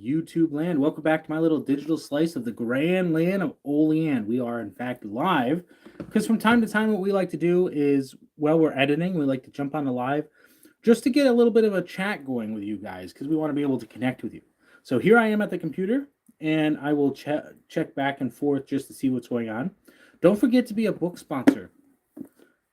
YouTube land. Welcome back to my little digital slice of the grand land of Olean. We are, in fact, live because from time to time, what we like to do is while we're editing, we like to jump on the live just to get a little bit of a chat going with you guys because we want to be able to connect with you. So here I am at the computer, and I will check back and forth just to see what's going on. Don't forget to be a book sponsor.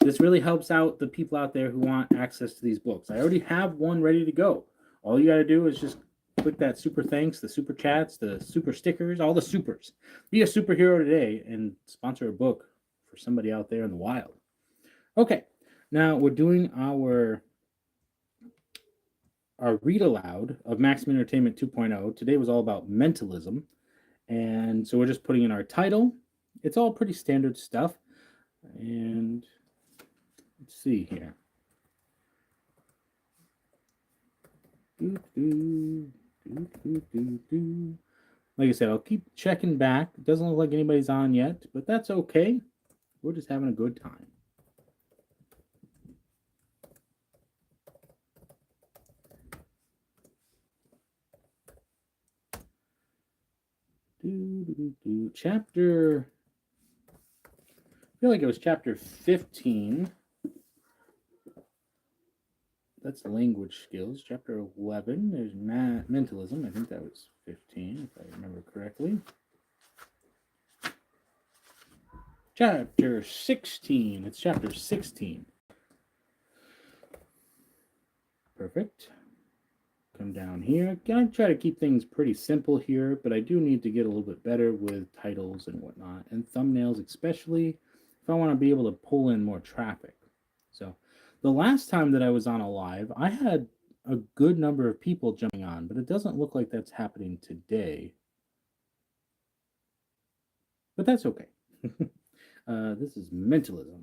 This really helps out the people out there who want access to these books. I already have one ready to go. All you got to do is just click that super thanks, the super chats, the super stickers, all the supers. Be a superhero today and sponsor a book for somebody out there in the wild. Okay, now we're doing our read aloud of Maximum Entertainment 2.0. Today was all about mentalism. And so we're just putting in our title. It's all pretty standard stuff. And let's see here. Like I said, I'll keep checking back. It doesn't look like anybody's on yet, but that's okay. We're just having a good time. Chapter, I feel like it was chapter 15. That's language skills. Chapter 11, there's mentalism. I think that was 15, if I remember correctly. Chapter 16. It's chapter 16. Perfect. Come down here. I try to keep things pretty simple here, but I do need to get a little bit better with titles and whatnot, and thumbnails especially, if I want to be able to pull in more traffic. So the last time that I was on a live, I had a good number of people jumping on, but it doesn't look like that's happening today. But that's okay. This is mentalism.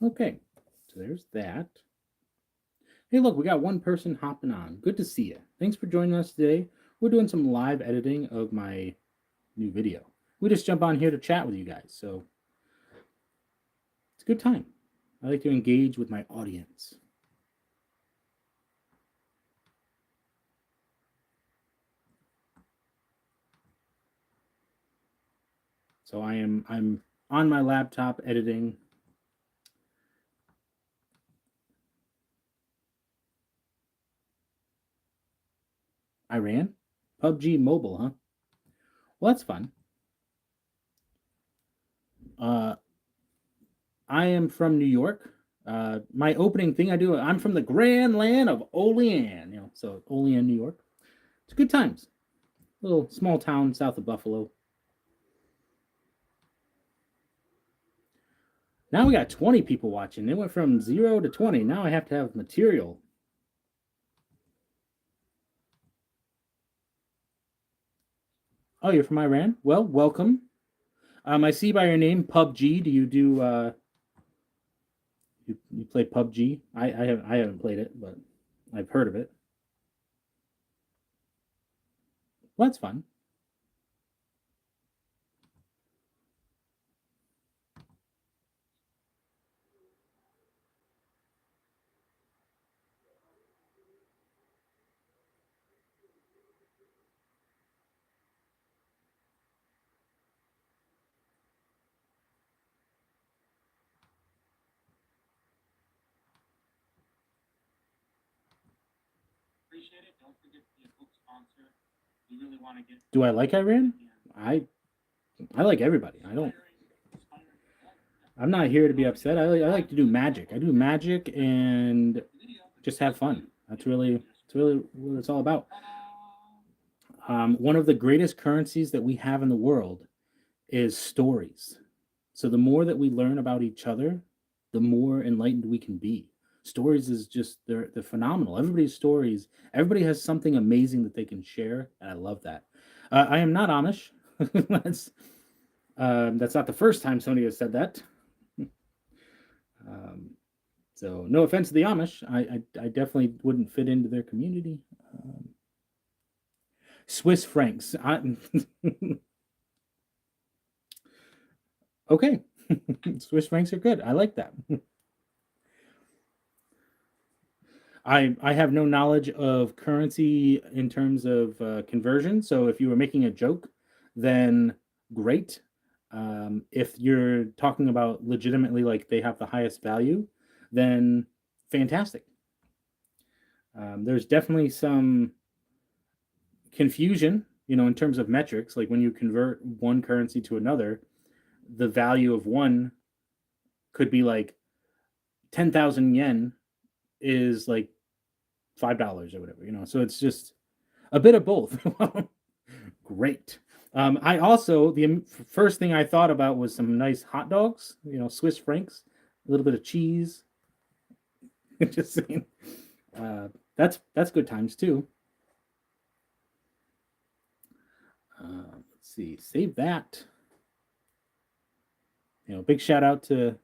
Okay, so there's that. Hey, look, we got one person hopping on. Good to see you. Thanks for joining us today. We're doing some live editing of my new video. We just jump on here to chat with you guys, so it's a good time. I like to engage with my audience. So I'm on my laptop editing. Iran? PUBG Mobile, huh? Well, that's fun. I am from New York. My opening thing I'm from the grand land of Olean, so Olean, New York. It's good times. Little small town south of Buffalo. Now we got 20 people watching. It went from 0 to 20. Now I have to have material. Oh, you're from Iran? Well, welcome. I see by your name PUBG. Do you do you play PUBG? I haven't played it, but I've heard of it. Well, that's fun. Appreciate it. Don't forget to be a book sponsor. You really want to get. Do I like Iran? I like everybody. I'm not here to be upset. I like to do magic. I do magic and just have fun. That's really what it's all about. One of the greatest currencies that we have in the world is stories. So the more that we learn about each other, the more enlightened we can be. Stories is just they're phenomenal. Everybody's stories. Everybody has something amazing that they can share, and I love that. I am not Amish. That's not the first time somebody has said that. So no offense to the Amish. I definitely wouldn't fit into their community. Swiss francs. Okay. Swiss francs are good. I like that. I have no knowledge of currency in terms of conversion. So if you were making a joke, then great. If you're talking about legitimately like they have the highest value, then fantastic. There's definitely some confusion, in terms of metrics. Like when you convert one currency to another, the value of one could be like 10,000 yen is like $5 or whatever. So it's just a bit of both. Great. I also, the first thing I thought about was some nice hot dogs, Swiss francs, a little bit of cheese. Just saying. That's good times too. Let's see, save that. Big shout out to,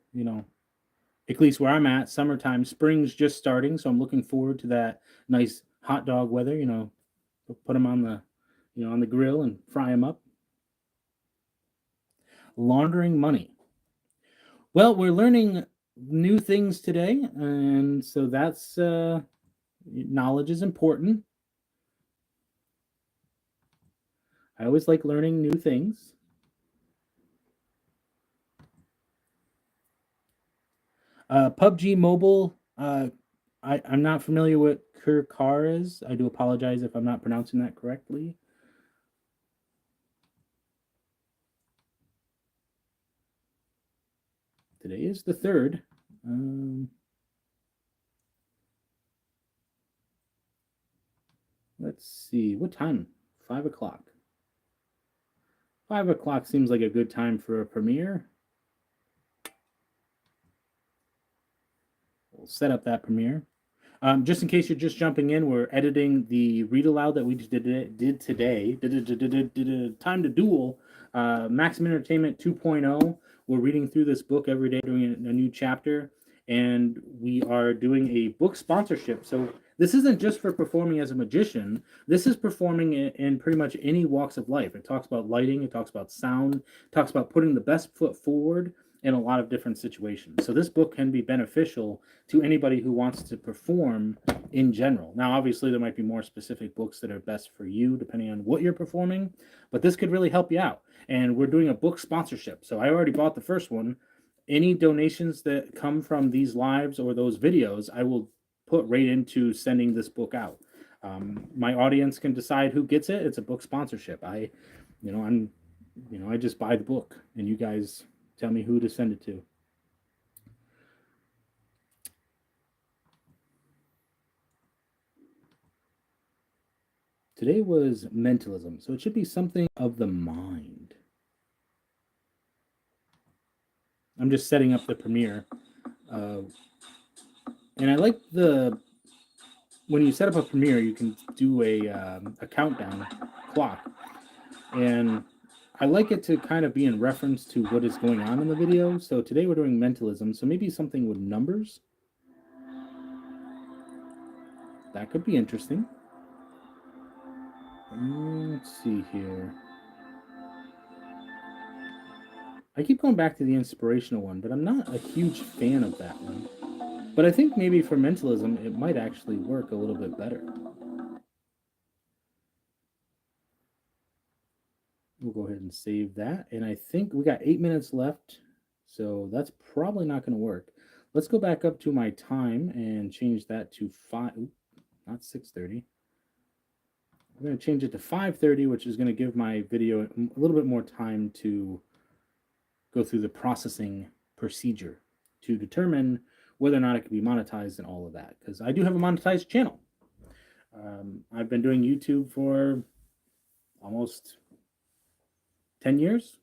at least where I'm at, summertime, spring's just starting, so I'm looking forward to that nice hot dog weather. Put them on the grill and fry them up. Laundering money. Well, we're learning new things today, and so that's knowledge is important. I always like learning new things. PUBG Mobile. I'm not familiar with Kurkar is. I do apologize if I'm not pronouncing that correctly. Today is the 3rd. Let's see. What time? 5 o'clock. 5 o'clock seems like a good time for a premiere. We'll set up that premiere. Just in case you're just jumping in, we're editing the read aloud that we did today. Time to Duel, Maximum Entertainment 2.0. We're reading through this book every day, doing a new chapter, and we are doing a book sponsorship. So this isn't just for performing as a magician. This is performing in pretty much any walks of life. It talks about lighting. It talks about sound. It talks about putting the best foot forward in a lot of different situations. So this book can be beneficial to anybody who wants to perform in general. Now, obviously, there might be more specific books that are best for you, depending on what you're performing, but this could really help you out. And we're doing a book sponsorship. So I already bought the first one. Any donations that come from these lives or those videos, I will put right into sending this book out. My audience can decide who gets it. It's a book sponsorship. I just buy the book, and you guys tell me who to send it to. Today was mentalism, so it should be something of the mind. I'm just setting up the premiere. And I like when you set up a premiere, you can do a countdown clock. And I like it to kind of be in reference to what is going on in the video. So today we're doing mentalism, so maybe something with numbers. That could be interesting. Let's see here. I keep going back to the inspirational one, but I'm not a huge fan of that one. But I think maybe for mentalism, it might actually work a little bit better. We'll go ahead and save that. And I think we got 8 minutes left, so that's probably not going to work. Let's go back up to my time and change that to 5, not 6:30. I'm going to change it to 5:30, which is going to give my video a little bit more time to go through the processing procedure to determine whether or not it can be monetized and all of that. Because I do have a monetized channel. I've been doing YouTube for almost 10 years.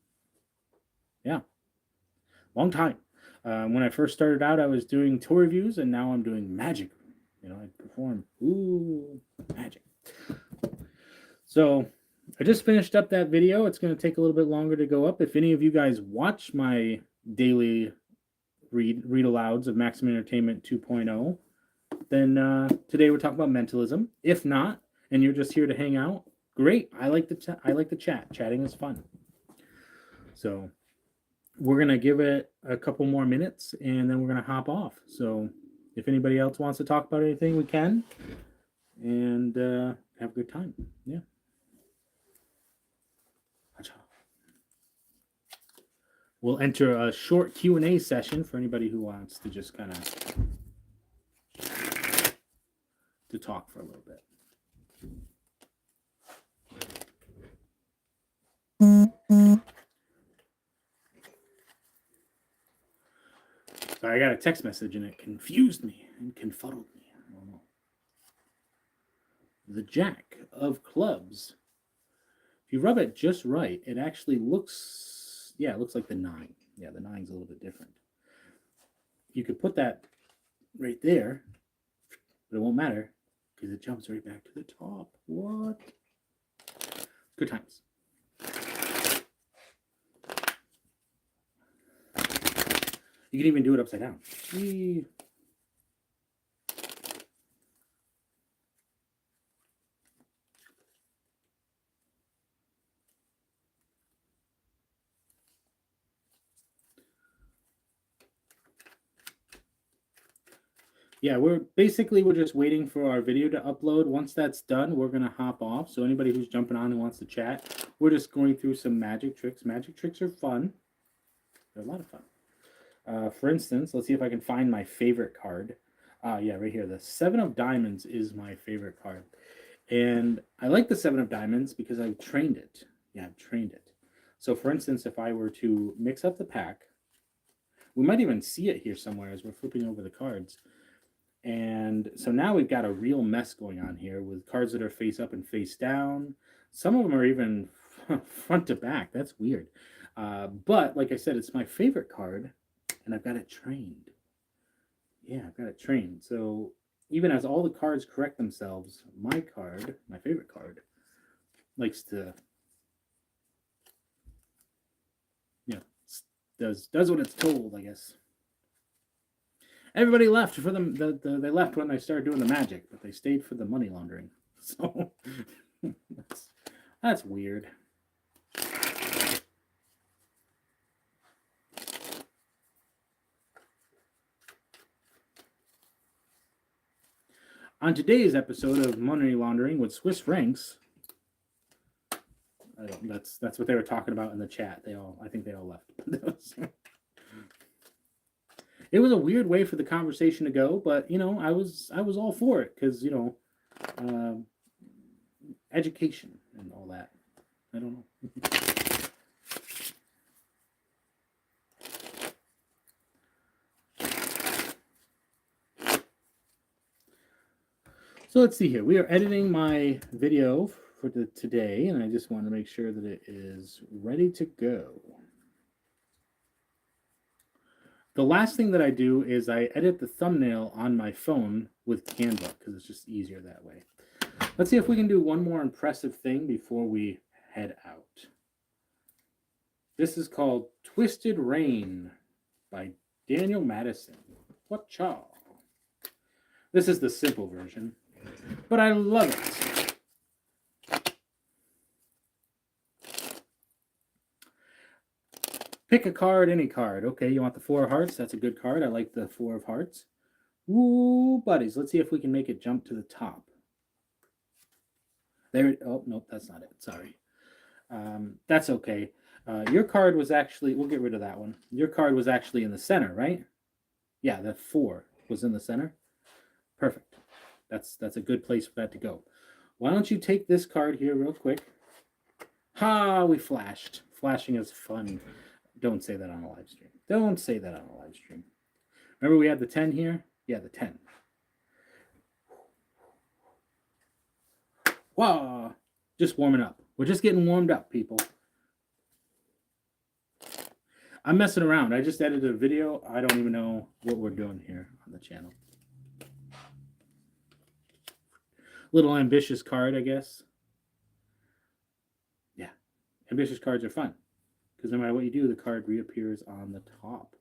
Yeah, long time. When I first started out, I was doing tour reviews, and now I'm doing magic. I perform. Ooh, magic. So I just finished up that video. It's going to take a little bit longer to go up. If any of you guys watch my daily read alouds of Maximum Entertainment 2.0, then today we're talking about mentalism. If not, and you're just here to hang out, great. I like the chat. Chatting is fun. So we're gonna give it a couple more minutes, and then we're gonna hop off. So if anybody else wants to talk about anything, we can, and have a good time. Yeah. We'll enter a short Q&A session for anybody who wants to just kind of to talk for a little bit. So I got a text message and it confused me and confuddled me. I don't know. The Jack of Clubs. If you rub it just right, it actually looks, it looks like the 9. Yeah, the 9's a little bit different. You could put that right there, but it won't matter because it jumps right back to the top. What? Good times. You can even do it upside down. Yeah, we're just waiting for our video to upload. Once that's done, we're gonna hop off. So anybody who's jumping on and wants to chat, we're just going through some magic tricks. Magic tricks are fun. They're a lot of fun. For instance, let's see if I can find my favorite card. Yeah, right here. The 7 of Diamonds is my favorite card. And I like the 7 of Diamonds because I've trained it. Yeah, I've trained it. So for instance, if I were to mix up the pack, we might even see it here somewhere as we're flipping over the cards. And so now we've got a real mess going on here with cards that are face up and face down. Some of them are even front to back. That's weird. But like I said, it's my favorite card, and I've got it trained. Yeah, I've got it trained. So even as all the cards correct themselves, my card, my favorite card, likes to, does what it's told, I guess. Everybody left for them. They left when they started doing the magic, but they stayed for the money laundering. So that's weird. On today's episode of Money Laundering with Swiss Francs, that's what they were talking about in the chat. I think they all left. It was a weird way for the conversation to go, but I was all for it because education and all that. I don't know. So let's see here. We are editing my video for today, and I just want to make sure that it is ready to go. The last thing that I do is I edit the thumbnail on my phone with Canva because it's just easier that way. Let's see if we can do one more impressive thing before we head out. This is called Twisted Rain by Daniel Madison. Whatcha? This is the simple version, but I love it. Pick a card, any card. Okay, you want the 4 of Hearts? That's a good card. I like the 4 of Hearts. Woo, buddies. Let's see if we can make it jump to the top. There. Oh, nope, that's not it. Sorry. That's okay. Your card was actually, we'll get rid of that one. Your card was actually in the center, right? Yeah, the 4 was in the center. Perfect. That's a good place for that to go. Why don't you take this card here real quick? Ha, we flashed. Flashing is fun. Don't say that on a live stream. Don't say that on a live stream. Remember we had the 10 here? Yeah, the 10. Wow. Just warming up. We're just getting warmed up, people. I'm messing around. I just edited a video. I don't even know what we're doing here on the channel. Little ambitious card, I guess. Yeah. Ambitious cards are fun. Because no matter what you do, the card reappears on the top.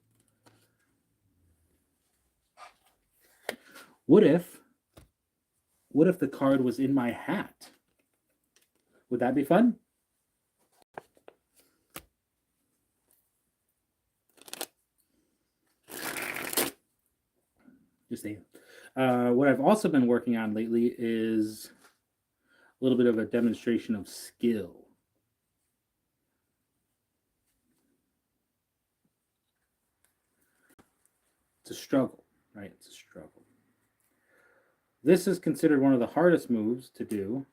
What if What if the card was in my hat? Would that be fun? Just saying. What I've also been working on lately is a little bit of a demonstration of skill. It's a struggle, right? It's a struggle. This is considered one of the hardest moves to do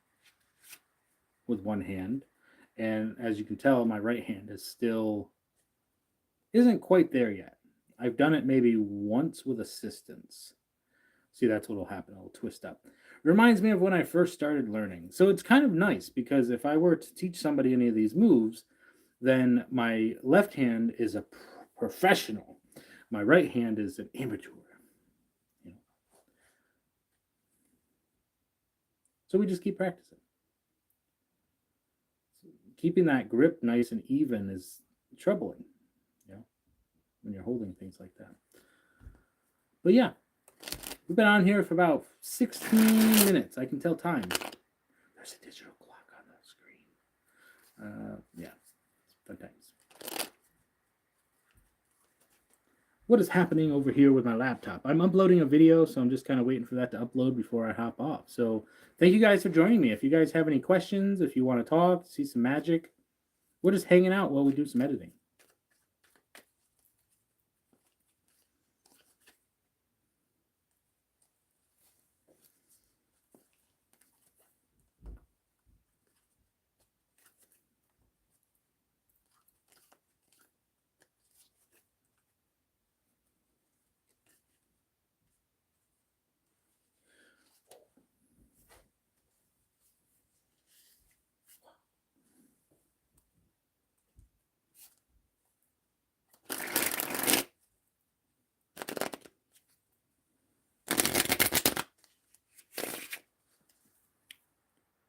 with one hand. And as you can tell, my right hand is still isn't quite there yet. I've done it maybe once with assistance. See, that's what'll happen. It'll twist up. Reminds me of when I first started learning. So it's kind of nice because if I were to teach somebody any of these moves, then my left hand is a professional. My right hand is an amateur. You know? So we just keep practicing. Keeping that grip nice and even is troubling, you know, when you're holding things like that. But yeah, we've been on here for about 16 minutes. I can tell time. There's a digital clock on the screen. Yeah, fun times. What is happening over here with my laptop? I'm uploading a video, so I'm just kind of waiting for that to upload before I hop off. So thank you guys for joining me. If you guys have any questions, if you want to talk, see some magic, we're just hanging out while we do some editing.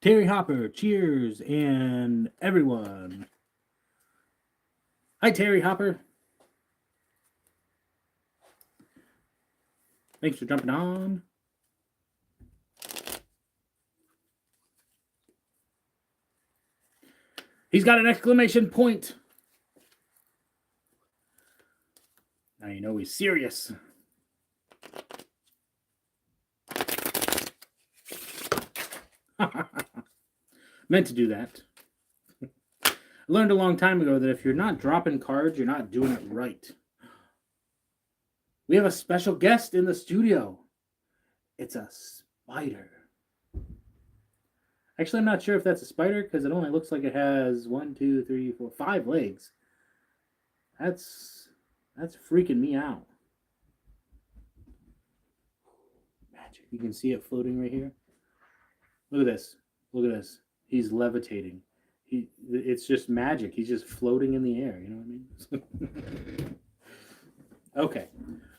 Terry Hopper, cheers, and everyone. Hi, Terry Hopper. Thanks for jumping on. He's got an exclamation point. Now you know he's serious. Meant to do that. I learned a long time ago that if you're not dropping cards, you're not doing it right. We have a special guest in the studio. It's a spider. Actually, I'm not sure if that's a spider because it only looks like it has 1, 2, 3, 4, 5 legs. That's freaking me out. Magic. You can see it floating right here. Look at this. Look at this. He's levitating. It's just magic. He's just floating in the air. You know what I mean? Okay.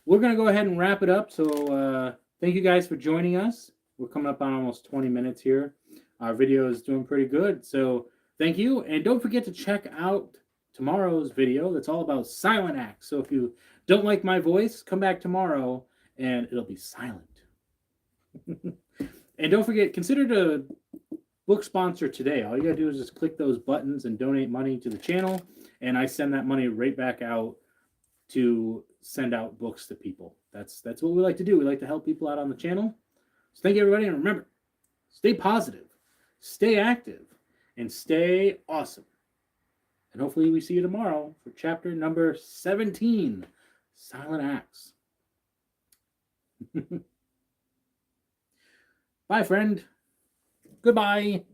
We're going to go ahead and wrap it up. So thank you guys for joining us. We're coming up on almost 20 minutes here. Our video is doing pretty good. So thank you. And don't forget to check out tomorrow's video. That's all about silent acts. So if you don't like my voice, come back tomorrow and it'll be silent. And don't forget, consider to book sponsor today. All you gotta do is just click those buttons and donate money to the channel, and I send that money right back out to send out books to people. That's what we like to do. We like to help people out on the channel. So thank you, everybody, and remember, stay positive, stay active, and stay awesome. And hopefully we see you tomorrow for chapter number 17, Silent Acts. Bye, friend. Goodbye.